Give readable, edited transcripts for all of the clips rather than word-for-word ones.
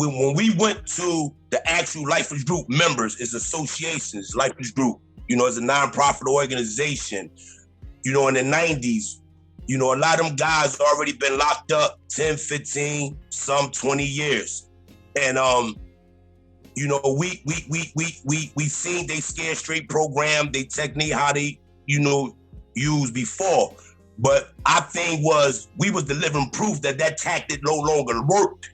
when we went to the actual Lifers Group members, it's associations, Lifers Group, it's a nonprofit organization, in the 90s, a lot of them guys already been locked up 10, 15, some 20 years. And, we seen they Scared Straight program, they technique, how they, used before. But our thing was, we was delivering proof that tactic no longer worked.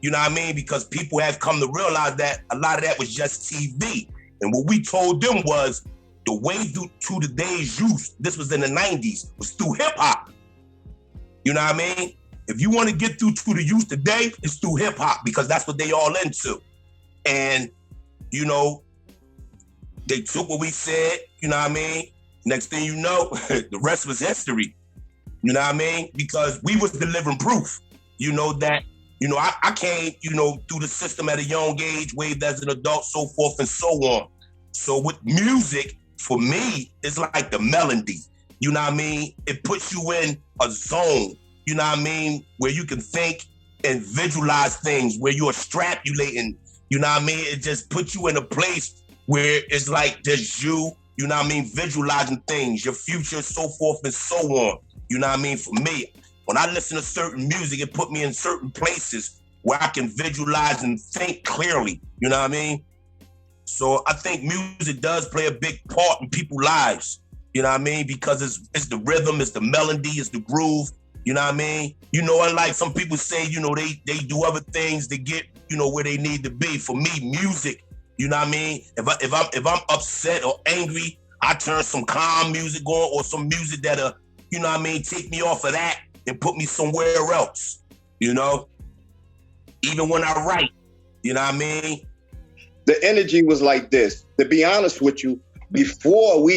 You know what I mean? Because people have come to realize that a lot of that was just TV. And what we told them was, the way to today's youth, this was in the 90s, was through hip hop. You know what I mean? If you want to get through to the youth today, it's through hip hop, because that's what they all into. And, they took what we said, you know what I mean? Next thing you know, the rest was history. You know what I mean? Because we was delivering proof, that, I came, through the system at a young age, waved as an adult, so forth and so on. So with music, for me, it's like the melody. You know what I mean? It puts you in a zone, you know what I mean? Where you can think and visualize things, where you're extrapolating, you know what I mean? It just puts you in a place where it's like there's you know what I mean? Visualizing things, your future, so forth and so on. You know what I mean? For me, when I listen to certain music, it put me in certain places where I can visualize and think clearly. You know what I mean? So I think music does play a big part in people's lives. You know what I mean? Because it's the rhythm, it's the melody, it's the groove. You know what I mean? Unlike some people say, they do other things to get, where they need to be. For me, music, you know what I mean? If I'm upset or angry, I turn some calm music on, or some music that'll, you know what I mean, take me off of that and put me somewhere else, Even when I write, you know what I mean? The energy was like this. To be honest with you, before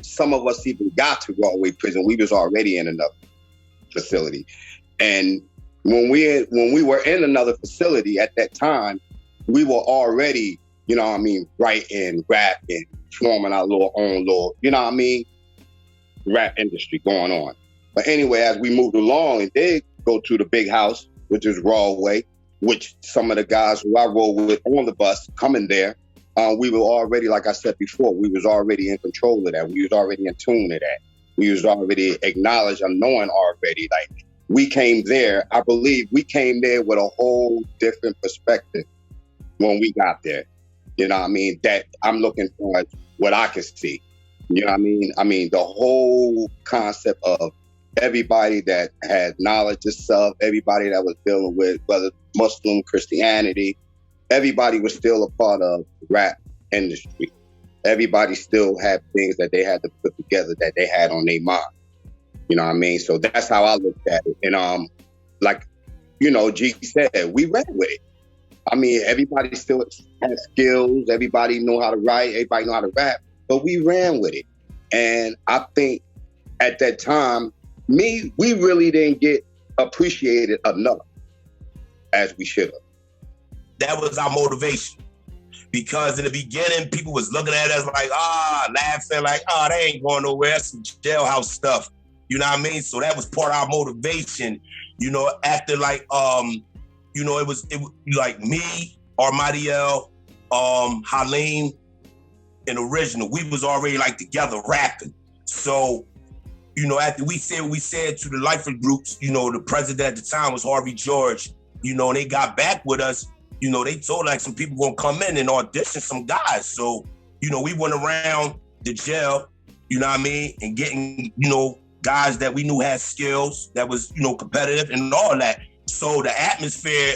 some of us even got to Rahway prison, we was already in another facility. And when we were in another facility at that time, we were already, writing, rapping, forming our own little, rap industry going on. But anyway, as we moved along and did go to the big house, which is Rahway, which some of the guys who I rode with on the bus coming there, we were already, like I said before, we was already in control of that. We was already in tune to that. We was already acknowledged and knowing already. Like, we came there, I believe we came there with a whole different perspective when we got there. You know what I mean? That I'm looking for what I can see. You know what I mean? I mean, the whole concept of everybody that had knowledge of self, everybody that was dealing with, whether Muslim, Christianity, everybody was still a part of the rap industry. Everybody still had things that they had to put together that they had on their mind. You know what I mean? So that's how I looked at it. And like, G said, we ran with it. I mean, everybody still had skills. Everybody know how to write. Everybody know how to rap. But we ran with it. And I think at that time, we really didn't get appreciated enough as we should have. That was our motivation. Because in the beginning, people was looking at us like, laughing, like, they ain't going nowhere. That's some jailhouse stuff. You know what I mean? So that was part of our motivation. After like, it was like me, Armadiel, Halim, and Original. We was already like together rapping. So, after we said what we said to the Lifers groups, the president at the time was Harvey George, and they got back with us. They told like some people gonna come in and audition some guys. So, we went around the jail, you know what I mean, and getting, guys that we knew had skills, that was, competitive and all that. So the atmosphere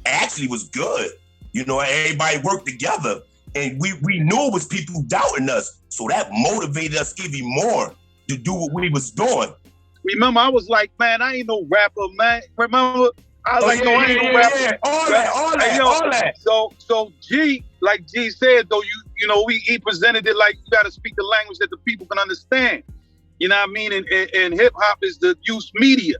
actually was good. Everybody worked together, and we knew it was people doubting us. So that motivated us even more to do what we was doing. Remember, I was like, man, I ain't no rapper, man. Remember? I was like, no, I ain't no rapper. Yeah. All that. So G, like G said, though, he presented it like you got to speak the language that the people can understand. You know what I mean? And hip hop is the youth media.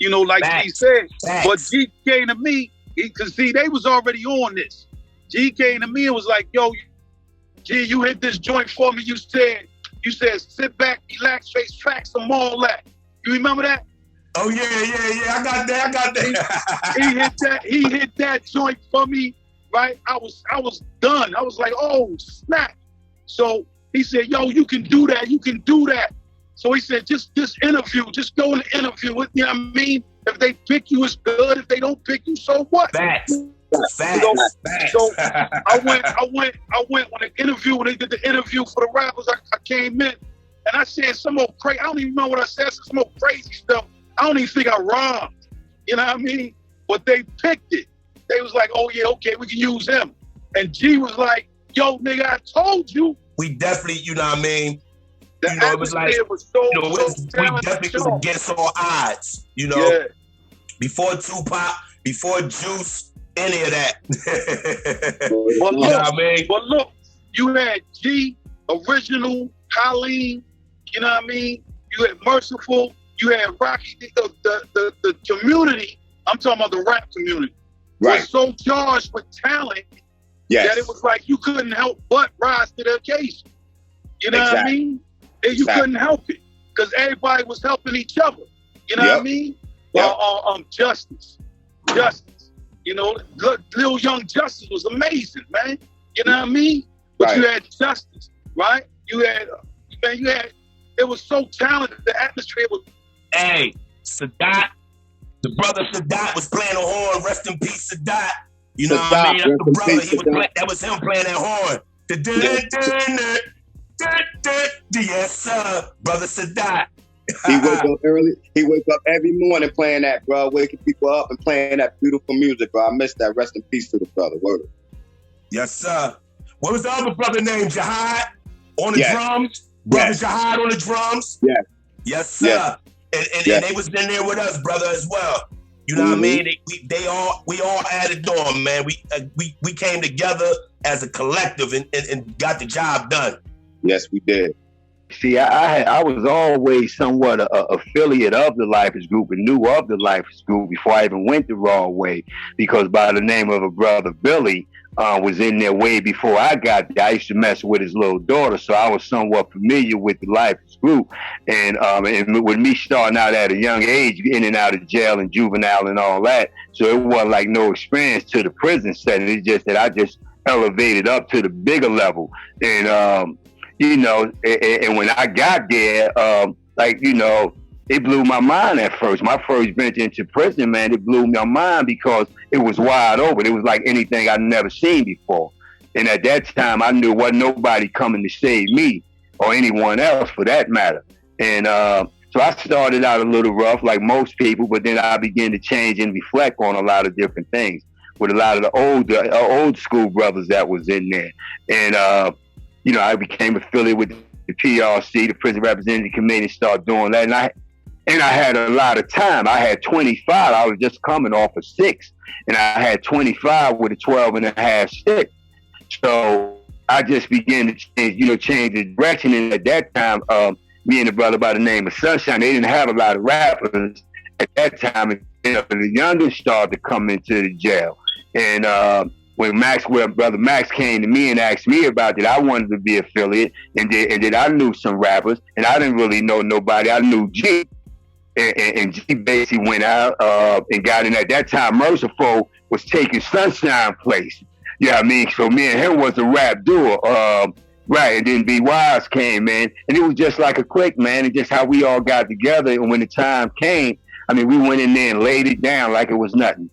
Like G said. Facts. But G came to me, because see, they was already on this. G came to me and was like, yo, G, you hit this joint for me. You said, sit back, relax, face facts, and all that. You remember that? Oh yeah. I got that. He hit that joint for me, right? I was done. I was like, oh snap. So he said, yo, you can do that. So he said, just interview, just go and interview with, you know what I mean? If they pick you, it's good. If they don't pick you, so what? Facts. So I went when they did the interview for the rappers, I came in and I said some old crazy, I don't even know what I said, some old crazy stuff. I don't even think I rhymed. You know what I mean? But they picked it. They was like, oh yeah, okay, we can use him. And G was like, yo, nigga, I told you. We definitely, you know what I mean? The it was like, was so, we definitely was against all odds, you know? Yeah. Before Tupac, before Juice, any of that. But you know what I mean? But look, you had G, Original, Colleen, you know what I mean? You had Merciful, you had Rocky, the community, I'm talking about the rap community, was so charged with talent that it was like you couldn't help but rise to the occasion. You know what I mean? And you couldn't help it because everybody was helping each other. You know what I mean? Justice. You know, Lil Young Justice was amazing, man. You know what I mean? But you had Justice, right? You had, it was so talented. The atmosphere was. Hey, Sadat, the brother Sadat was playing a horn. Rest in peace, Sadat. You know what I mean? That's the brother. That was him playing that horn. Yes, sir, brother Sadat. He wake up early. He wake up every morning playing that, bro. Waking people up and playing that beautiful music, bro. I miss that. Rest in peace to the brother. Word. Yes, sir. What was the other brother named? Jihad on the drums. Brother Jihad on the drums. Yes, sir. Yes. And they was in there with us, brother, as well. You know what I mean? We all added on, man. We came together as a collective and got the job done. Yes, we did. See, I was always somewhat a affiliate of the Lifers Group and knew of the Lifers Group before I even went the Rahway, because by the name of a brother Billy was in there way before I got there. I used to mess with his little daughter, so I was somewhat familiar with the Lifers Group. And with me starting out at a young age, in and out of jail and juvenile and all that, so it wasn't like no experience to the prison setting. It's just that I just elevated up to the bigger level. And you know, and when I got there, it blew my mind at first. My first venture into prison, man, it blew my mind because it was wide open. It was like anything I'd never seen before. And at that time, I knew wasn't nobody coming to save me or anyone else for that matter. And so I started out a little rough like most people, but then I began to change and reflect on a lot of different things with a lot of the old school brothers that was in there. And, you know, I became affiliated with the PRC, the Prison Representative Committee, and started doing that. And I had a lot of time. I had 25. I was just coming off of 6. And I had 25 with a 12 and a half stick. So I just began to change the direction. And at that time, me and a brother by the name of Sunshine, they didn't have a lot of rappers at that time. And the youngest started to come into the jail. And when brother Max came to me and asked me about it, I wanted to be affiliate, and then I knew some rappers, and I didn't really know nobody. I knew G, and G basically went out and got in. At that time, Merciful was taking Sunshine place. You know what I mean? So me and him was a rap duo, right? And then B Wise came in, and it was just like a click, man, and just how we all got together. And when the time came, I mean, we went in there and laid it down like it was nothing.